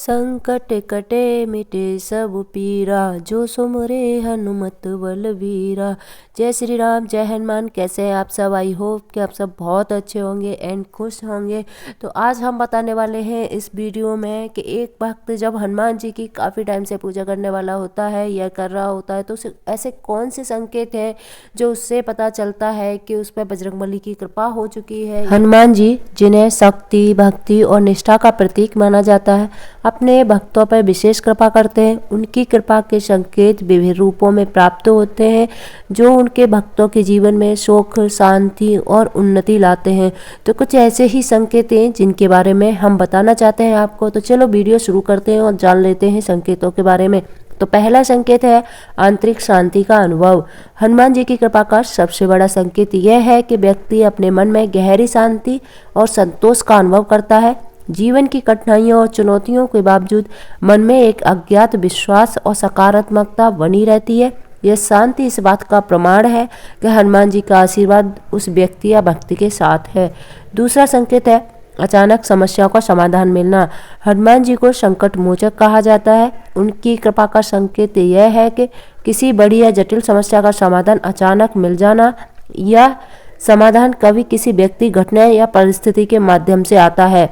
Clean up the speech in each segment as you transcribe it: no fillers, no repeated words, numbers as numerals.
संकट कटे मिटे सब पीरा, जो सुमरे हनुमत बलवीरा। जय श्री राम, जय हनुमान। कैसे हैं आप सब? आई होप कि आप सब बहुत अच्छे होंगे एंड खुश होंगे। तो आज हम बताने वाले हैं इस वीडियो में कि एक भक्त जब हनुमान जी की काफ़ी टाइम से पूजा करने वाला होता है या कर रहा होता है तो उसे ऐसे कौन से संकेत हैं जो उससे पता चलता है कि उस पर बजरंगबली की कृपा हो चुकी है। हनुमान जी, जिन्हें शक्ति, भक्ति और निष्ठा का प्रतीक माना जाता है, अपने भक्तों पर विशेष कृपा करते हैं। उनकी कृपा के संकेत विभिन्न रूपों में प्राप्त होते हैं जो उनके भक्तों के जीवन में सुख, शांति और उन्नति लाते हैं। तो कुछ ऐसे ही संकेत हैं जिनके बारे में हम बताना चाहते हैं आपको। तो चलो वीडियो शुरू करते हैं और जान लेते हैं संकेतों के बारे में। तो पहला संकेत है आंतरिक शांति का अनुभव। हनुमान जी की कृपा का सबसे बड़ा संकेत यह है कि व्यक्ति अपने मन में गहरी शांति और संतोष का अनुभव करता है। जीवन की कठिनाइयों और चुनौतियों के बावजूद मन में एक अज्ञात विश्वास और सकारात्मकता बनी रहती है। यह शांति इस बात का प्रमाण है कि हनुमान जी का आशीर्वाद उस व्यक्ति या भक्ति के साथ है। दूसरा संकेत है अचानक समस्याओं का समाधान मिलना। हनुमान जी को संकट मोचक कहा जाता है। उनकी कृपा का संकेत यह है कि किसी बड़ी या जटिल समस्या का समाधान अचानक मिल जाना, या समाधान कभी किसी व्यक्ति, घटना या परिस्थिति के माध्यम से आता है।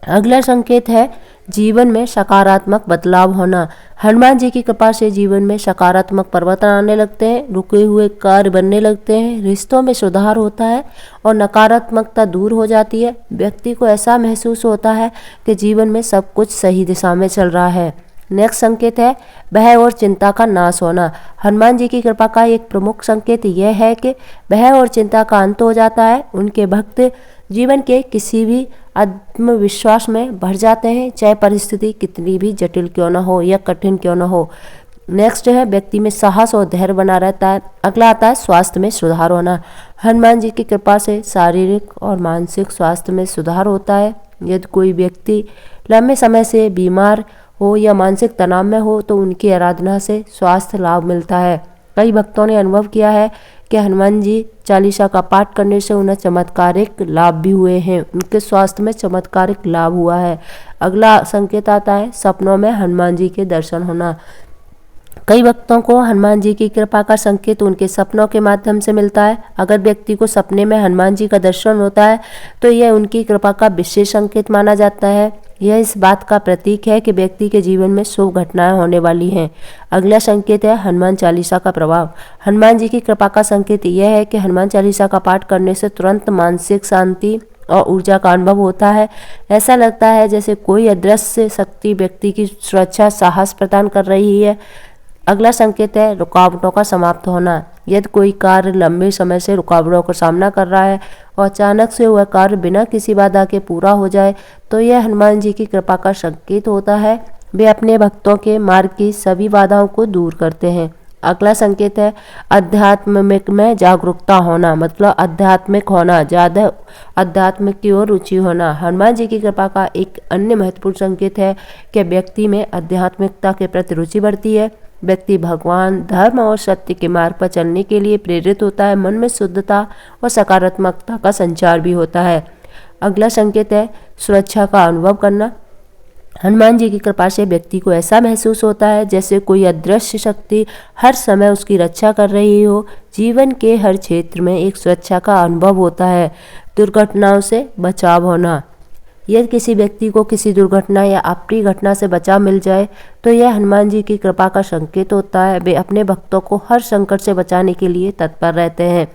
अगला संकेत है जीवन में सकारात्मक बदलाव होना। हनुमान जी की कृपा से जीवन में सकारात्मक परिवर्तन आने लगते हैं, रुके हुए कार्य बनने लगते हैं, रिश्तों में सुधार होता है और नकारात्मकता दूर हो जाती है। व्यक्ति को ऐसा महसूस होता है कि जीवन में सब कुछ सही दिशा में चल रहा है। नेक्स्ट संकेत है भय और चिंता का नाश होना। हनुमान जी की कृपा का एक प्रमुख संकेत यह है कि भय और चिंता का अंत हो जाता है। उनके भक्त जीवन के किसी भी आत्मविश्वास में भर जाते हैं, चाहे परिस्थिति कितनी भी जटिल क्यों न हो या कठिन क्यों न हो। नेक्स्ट है व्यक्ति में साहस और धैर्य बना रहता है। अगला आता है स्वास्थ्य में सुधार होना। हनुमान जी की कृपा से शारीरिक और मानसिक स्वास्थ्य में सुधार होता है। यदि कोई व्यक्ति लंबे समय से बीमार हो या मानसिक तनाव में हो तो उनकी आराधना से स्वास्थ्य लाभ मिलता है। कई भक्तों ने अनुभव किया है कि हनुमान जी चालीसा का पाठ करने से उन्हें चमत्कारिक लाभ भी हुए हैं, उनके स्वास्थ्य में चमत्कारिक लाभ हुआ है। अगला संकेत आता है सपनों में हनुमान जी के दर्शन होना। कई भक्तों को हनुमान जी की कृपा का संकेत उनके सपनों के माध्यम से मिलता है। अगर व्यक्ति को सपने में हनुमान जी का दर्शन होता है तो यह उनकी कृपा का विशेष संकेत माना जाता है। यह इस बात का प्रतीक है कि व्यक्ति के जीवन में शुभ घटनाएं होने वाली हैं। अगला संकेत है हनुमान चालीसा का प्रभाव। हनुमान जी की कृपा का संकेत यह है कि हनुमान चालीसा का पाठ करने से तुरंत मानसिक शांति और ऊर्जा का अनुभव होता है। ऐसा लगता है जैसे कोई अदृश्य शक्ति व्यक्ति की सुरक्षा, साहस प्रदान कर रही है। अगला संकेत है रुकावटों का समाप्त होना। यदि कोई कार्य लंबे समय से रुकावटों का सामना कर रहा है और अचानक से वह कार्य बिना किसी बाधा के पूरा हो जाए तो यह हनुमान जी की कृपा का संकेत होता है। वे अपने भक्तों के मार्ग की सभी बाधाओं को दूर करते हैं। अगला संकेत है आध्यात्मिक में जागरूकता होना, मतलब आध्यात्मिक होना, ज़्यादा आध्यात्मिक की ओर रुचि होना। हनुमान जी की कृपा का एक अन्य महत्वपूर्ण संकेत है कि व्यक्ति में आध्यात्मिकता के प्रति रुचि बढ़ती है। व्यक्ति भगवान, धर्म और सत्य के मार्ग पर चलने के लिए प्रेरित होता है। मन में शुद्धता और सकारात्मकता का संचार भी होता है। अगला संकेत है सुरक्षा का अनुभव करना। हनुमान जी की कृपा से व्यक्ति को ऐसा महसूस होता है जैसे कोई अदृश्य शक्ति हर समय उसकी रक्षा कर रही हो। जीवन के हर क्षेत्र में एक सुरक्षा का अनुभव होता है। दुर्घटनाओं से बचाव होना। यदि किसी व्यक्ति को किसी दुर्घटना या अप्रिय घटना से बचाव मिल जाए तो यह हनुमान जी की कृपा का संकेत होता है। वे अपने भक्तों को हर संकट से बचाने के लिए तत्पर रहते हैं।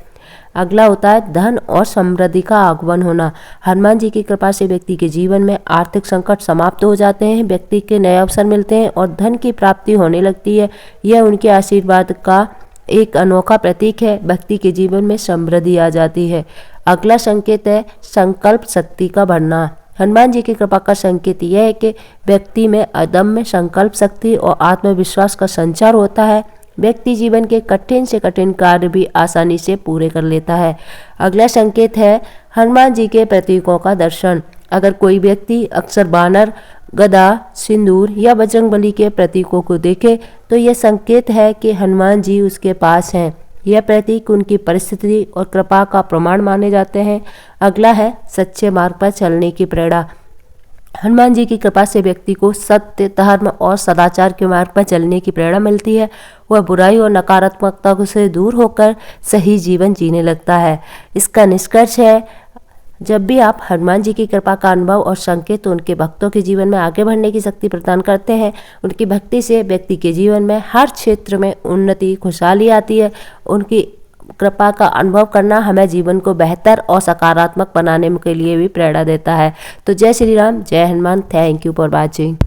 अगला होता है धन और समृद्धि का आगमन होना। हनुमान जी की कृपा से व्यक्ति के जीवन में आर्थिक संकट समाप्त हो जाते हैं, व्यक्ति के नए अवसर मिलते हैं और धन की प्राप्ति होने लगती है। यह उनके आशीर्वाद का एक अनोखा प्रतीक है। व्यक्ति के जीवन में समृद्धि आ जाती है। अगला संकेत है संकल्प शक्ति का बढ़ना। हनुमान जी की कृपा का संकेत यह है कि व्यक्ति में अदम्य संकल्प शक्ति और आत्मविश्वास का संचार होता है। व्यक्ति जीवन के कठिन से कठिन कार्य भी आसानी से पूरे कर लेता है। अगला संकेत है हनुमान जी के प्रतीकों का दर्शन। अगर कोई व्यक्ति अक्सर बानर, गदा, सिंदूर या बजरंगबली के प्रतीकों को देखे तो यह संकेत है कि हनुमान जी उसके पास हैं। यह प्रतीक उनकी परिस्थिति और कृपा का प्रमाण माने जाते हैं। अगला है सच्चे मार्ग पर चलने की प्रेरणा। हनुमान जी की कृपा से व्यक्ति को सत्य, धर्म और सदाचार के मार्ग पर चलने की प्रेरणा मिलती है। वह बुराई और नकारात्मकता से दूर होकर सही जीवन जीने लगता है। इसका निष्कर्ष है, जब भी आप हनुमान जी की कृपा का अनुभव और संकेत तो उनके भक्तों के जीवन में आगे बढ़ने की शक्ति प्रदान करते हैं। उनकी भक्ति से व्यक्ति के जीवन में हर क्षेत्र में उन्नति, खुशहाली आती है। उनकी कृपा का अनुभव करना हमें जीवन को बेहतर और सकारात्मक बनाने के लिए भी प्रेरणा देता है। तो जय श्री राम, जय Hanuman. Thank you for watching.